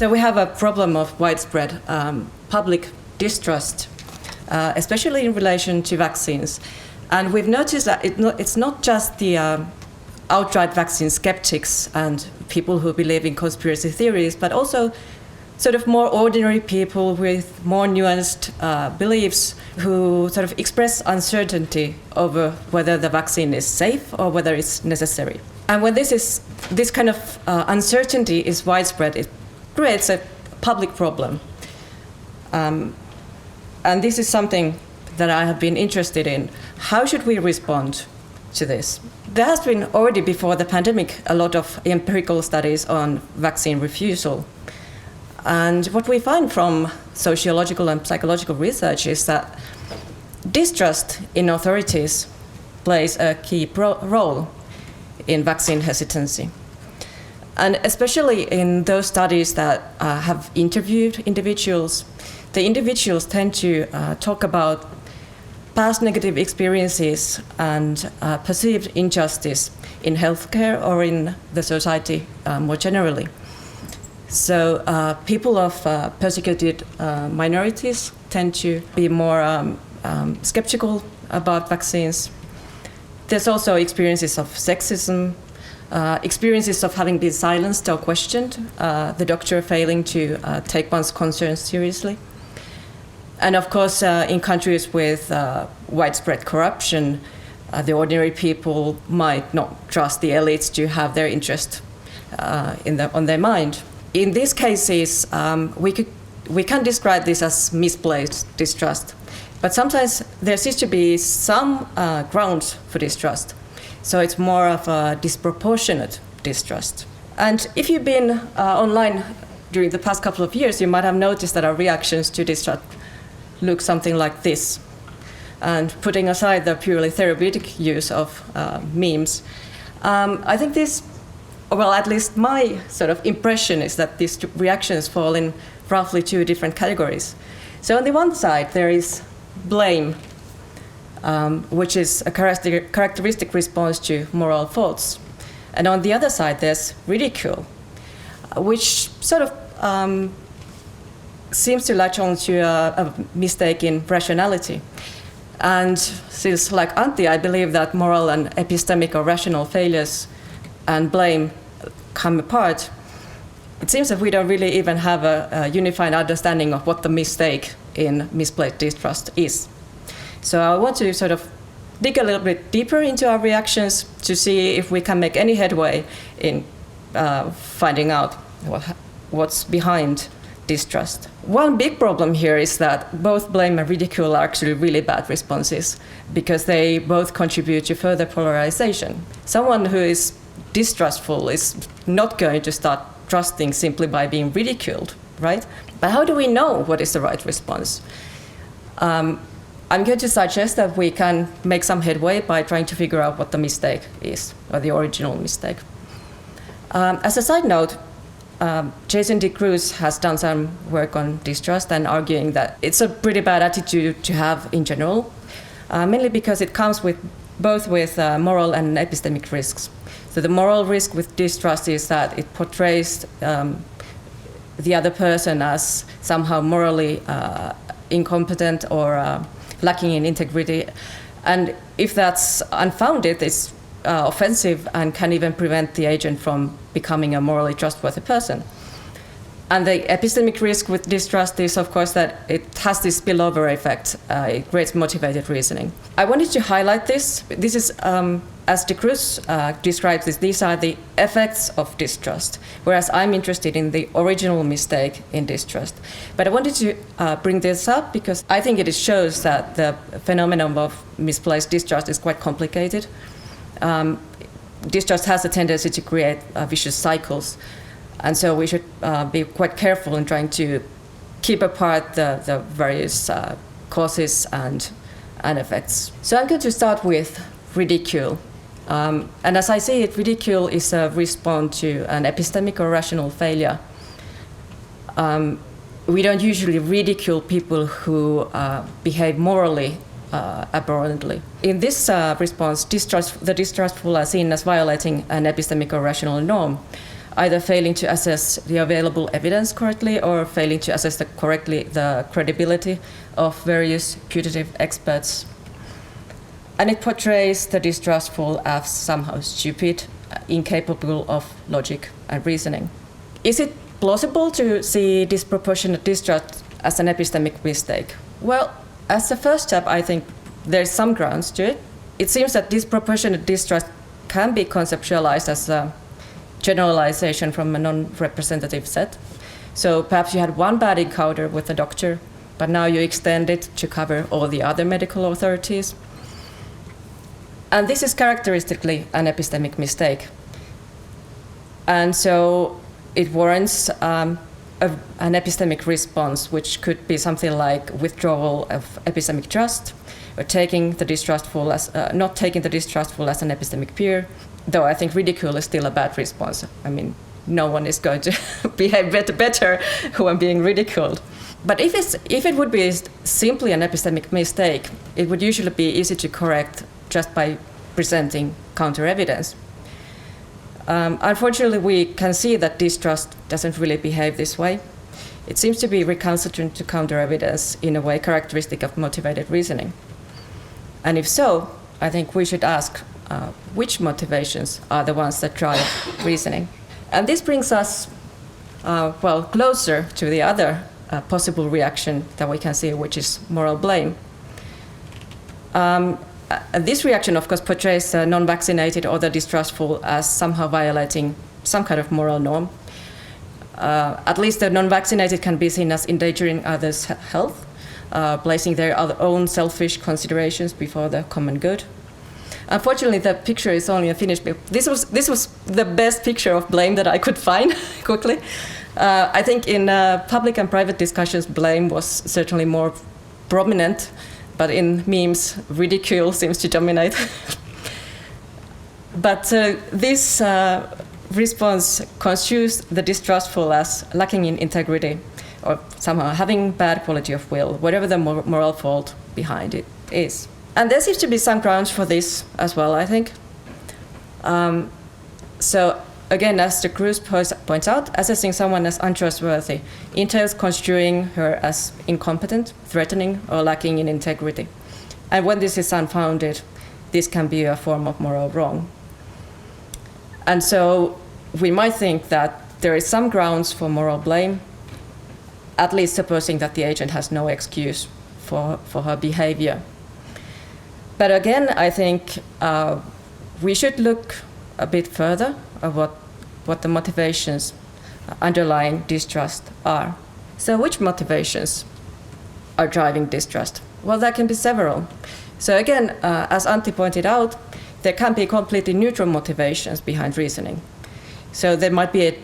So we have a problem of widespread public distrust, especially in relation to vaccines. And we've noticed that it's not just the outright vaccine skeptics and people who believe in conspiracy theories, but also sort of more ordinary people with more nuanced beliefs who sort of express uncertainty over whether the vaccine is safe or whether it's necessary. And when this kind of uncertainty is widespread, it creates a public problem. And this is something that I have been interested in. How should we respond to this? There has been already before the pandemic a lot of empirical studies on vaccine refusal. And what we find from sociological and psychological research is that distrust in authorities plays a key role in vaccine hesitancy. And especially in those studies that have interviewed individuals, the individuals tend to talk about past negative experiences and perceived injustice in healthcare or in the society more generally. So people of persecuted minorities tend to be more skeptical about vaccines. There's also experiences of sexism, experiences of having been silenced or questioned, the doctor failing to take one's concerns seriously. And of course, in countries with widespread corruption, the ordinary people might not trust the elites to have their interest on their mind. In these cases, we can describe this as misplaced distrust, but sometimes there seems to be some grounds for distrust. So it's more of a disproportionate distrust. And if you've been online during the past couple of years, you might have noticed that our reactions to distrust look something like this. And putting aside the purely therapeutic use of memes, I think this, well, at least my sort of impression is that these reactions fall in roughly two different categories. So on the one side, there is blame, which is a characteristic response to moral faults. And on the other side, there's ridicule, which sort of seems to latch on to a mistake in rationality. And since, like Antti, I believe that moral and epistemic or rational failures and blame come apart, it seems that we don't really even have a unified understanding of what the mistake in misplaced distrust is. So I want to sort of dig a little bit deeper into our reactions to see if we can make any headway in finding out what's behind distrust. One big problem here is that both blame and ridicule are actually really bad responses because they both contribute to further polarization. Someone who is distrustful is not going to start trusting simply by being ridiculed, right? But how do we know what is the right response? I'm going to suggest that we can make some headway by trying to figure out what the mistake is, or the original mistake. As a side note, Jason D. Cruz has done some work on distrust and arguing that it's a pretty bad attitude to have in general, mainly because it comes with both with moral and epistemic risks. So the moral risk with distrust is that it portrays the other person as somehow morally incompetent or lacking in integrity. And if that's unfounded, it's offensive and can even prevent the agent from becoming a morally trustworthy person. And the epistemic risk with distrust is, of course, that it has this spillover effect. It creates motivated reasoning. I wanted to highlight this. This is, as de Cruz describes this, these are the effects of distrust, whereas I'm interested in the original mistake in distrust. But I wanted to bring this up because I think it shows that the phenomenon of misplaced distrust is quite complicated. Distrust has a tendency to create vicious cycles. And so we should be quite careful in trying to keep apart the various causes and effects. So I'm going to start with ridicule. And as I see it, ridicule is a response to an epistemic or rational failure. We don't usually ridicule people who behave morally abhorrently. In this response, the distrustful are seen as violating an epistemic or rational norm. either failing to assess the available evidence correctly or failing to assess correctly the credibility of various putative experts. And it portrays the distrustful as somehow stupid, incapable of logic and reasoning. Is it plausible to see disproportionate distrust as an epistemic mistake? Well, as a first step, I think there's some grounds to it. It seems that disproportionate distrust can be conceptualized as a generalization from a non-representative set. So perhaps you had one bad encounter with a doctor, but now you extend it to cover all the other medical authorities. And this is characteristically an epistemic mistake. And so it warrants an epistemic response, which could be something like withdrawal of epistemic trust, or taking the distrustful as not taking the distrustful as an epistemic peer. Though I think ridicule is still a bad response. I mean, no one is going to behave better when being ridiculed. But if it would be simply an epistemic mistake, it would usually be easy to correct just by presenting counter evidence. Unfortunately, we can see that distrust doesn't really behave this way. It seems to be recalcitrant to counter evidence in a way characteristic of motivated reasoning. And if so, I think we should ask which motivations are the ones that drive reasoning. And this brings us, closer to the other possible reaction that we can see, which is moral blame. This reaction, of course, portrays the non-vaccinated or the distrustful as somehow violating some kind of moral norm. At least the non-vaccinated can be seen as endangering others' health, placing their own selfish considerations before the common good. Unfortunately, the picture is only a finished picture. This was the best picture of blame that I could find quickly. I think in public and private discussions, blame was certainly more prominent, but in memes, ridicule seems to dominate. But this response construes the distrustful as lacking in integrity or somehow having bad quality of will, whatever the moral fault behind it is. And there seems to be some grounds for this as well, I think. So again, as the Cruz points out, assessing someone as untrustworthy entails construing her as incompetent, threatening, or lacking in integrity. And when this is unfounded, this can be a form of moral wrong. And so we might think that there is some grounds for moral blame, at least supposing that the agent has no excuse for her behavior. But again, I think we should look a bit further at what the motivations underlying distrust are. So which motivations are driving distrust? Well, there can be several. So again, as Antti pointed out, there can be completely neutral motivations behind reasoning. So there might be a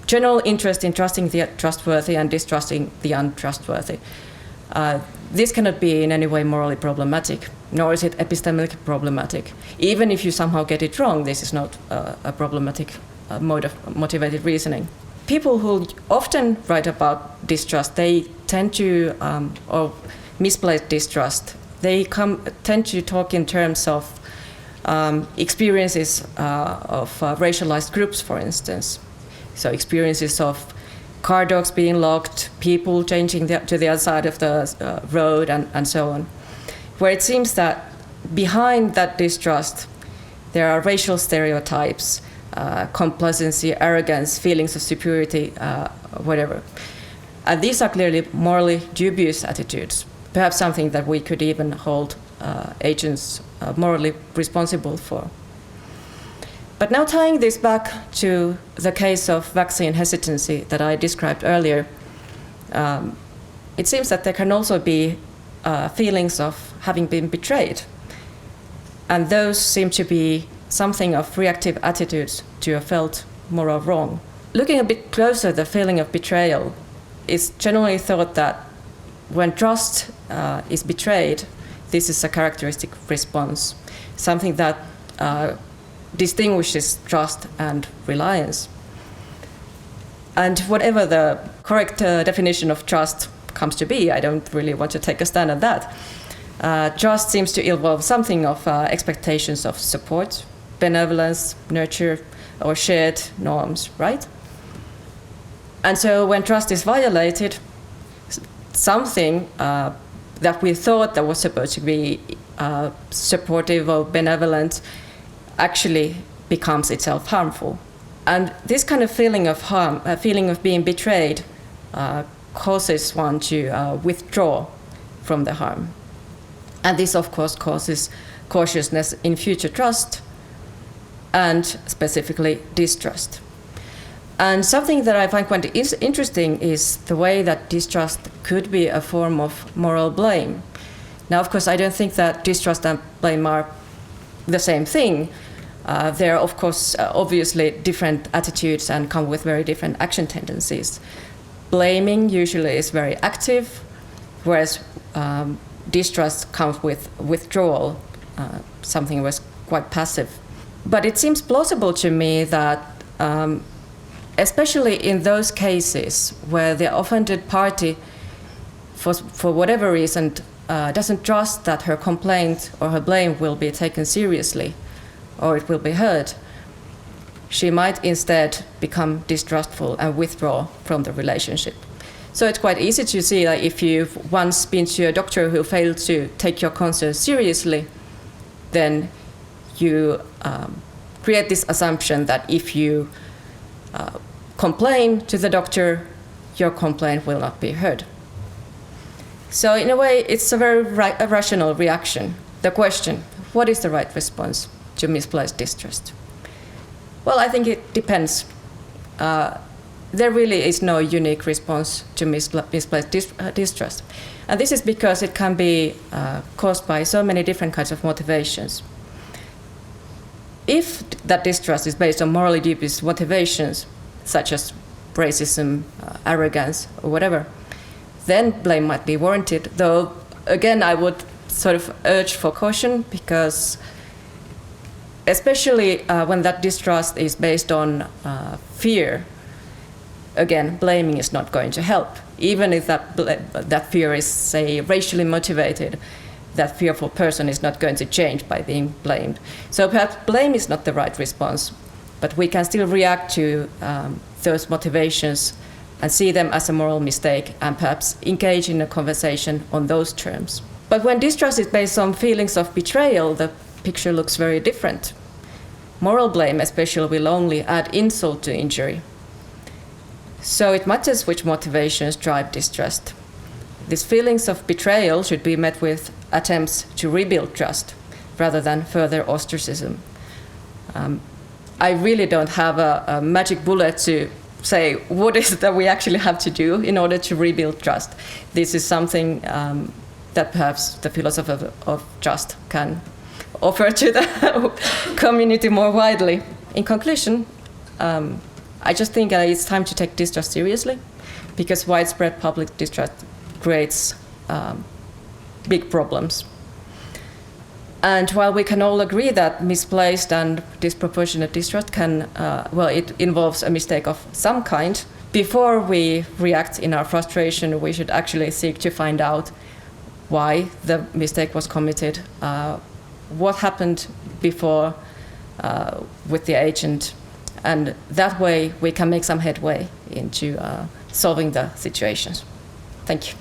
general interest in trusting the trustworthy and distrusting the untrustworthy. This cannot be in any way morally problematic, nor is it epistemically problematic. Even if you somehow get it wrong, this is not a problematic mode of motivated reasoning. People who often write about distrust, they tend to, or misplaced distrust, they tend to talk in terms of experiences of racialized groups, for instance. So experiences of car doors being locked, people changing to the other side of the road, and so on. Where it seems that behind that distrust, there are racial stereotypes, complacency, arrogance, feelings of superiority, whatever. And these are clearly morally dubious attitudes, perhaps something that we could even hold agents morally responsible for. But now tying this back to the case of vaccine hesitancy that I described earlier, it seems that there can also be feelings of having been betrayed. And those seem to be something of reactive attitudes to a felt moral wrong. Looking a bit closer, the feeling of betrayal is generally thought that when trust is betrayed, this is a characteristic response, something that distinguishes trust and reliance. And whatever the correct definition of trust comes to be, I don't really want to take a stand on that. Trust seems to involve something of expectations of support, benevolence, nurture, or shared norms, right? And so when trust is violated, something that we thought that was supposed to be supportive or benevolent actually becomes itself harmful. And this kind of feeling of harm, a feeling of being betrayed, causes one to withdraw from the harm. And this, of course, causes cautiousness in future trust and specifically distrust. And something that I find quite interesting is the way that distrust could be a form of moral blame. Now, of course, I don't think that distrust and blame are the same thing. They're, of course, obviously different attitudes and come with very different action tendencies. Blaming usually is very active, whereas distrust comes with withdrawal. Something was quite passive. But it seems plausible to me that especially in those cases where the offended party, for whatever reason, doesn't trust that her complaint or her blame will be taken seriously or it will be heard, she might instead become distrustful and withdraw from the relationship. So it's quite easy to see that if you've once been to a doctor who failed to take your concerns seriously, then you create this assumption that if you complain to the doctor, your complaint will not be heard. So in a way, it's a very rational reaction. The question, what is the right response to misplaced distrust? Well, I think it depends. There really is no unique response to misplaced distrust. And this is because it can be caused by so many different kinds of motivations. If that distrust is based on morally dubious motivations, such as racism, arrogance, or whatever, then blame might be warranted. Though, again, I would sort of urge for caution, because especially when that distrust is based on fear, again, blaming is not going to help. Even if that fear is, say, racially motivated, that fearful person is not going to change by being blamed. So perhaps blame is not the right response, but we can still react to those motivations and see them as a moral mistake and perhaps engage in a conversation on those terms. But when distrust is based on feelings of betrayal, the picture looks very different. Moral blame especially will only add insult to injury. So it matters which motivations drive distrust. These feelings of betrayal should be met with attempts to rebuild trust rather than further ostracism. I really don't have a magic bullet to say what is it that we actually have to do in order to rebuild trust. This is something that perhaps the philosopher of trust can offer to the community more widely. In conclusion, I just think it's time to take distrust seriously, because widespread public distrust creates big problems. And while we can all agree that misplaced and disproportionate distrust it involves a mistake of some kind, before we react in our frustration, we should actually seek to find out why the mistake was committed, what happened before with the agent, and that way we can make some headway into solving the situations. Thank you.